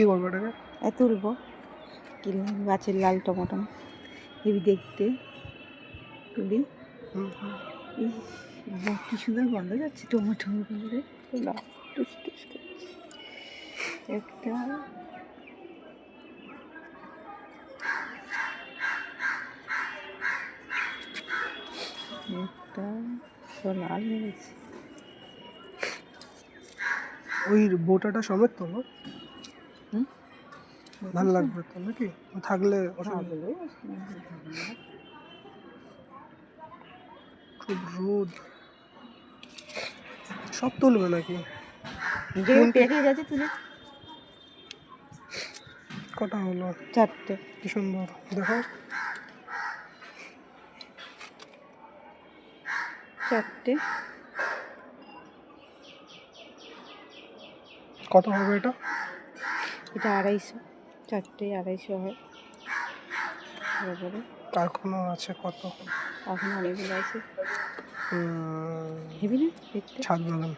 কি করবো এটাকে? তুলবো। কি গাছের লাল টমাটো হেবি দেখতে, তুলি। কি সুন্দর গন্ধ যাচ্ছে টমেটো করে, টুস টুস করছে। একটা একটা লাল হয়ে গেছে। ওই বোটাটা সমেত তো না? ভালো লাগবে তো নাকি? থাকলে খুব রোদ। সব তুলবে নাকি? পেকে গেছে, তুলে। কটা হলো? 4টে। কি সুন্দর, দেখো। 4টে। কত হবে এটা? এটা 250। 4টে 250 হয়। এখনো আছে কত? এখন অনেকগুলো আছে। হেবি না দেখতে? ছাদ বাগান।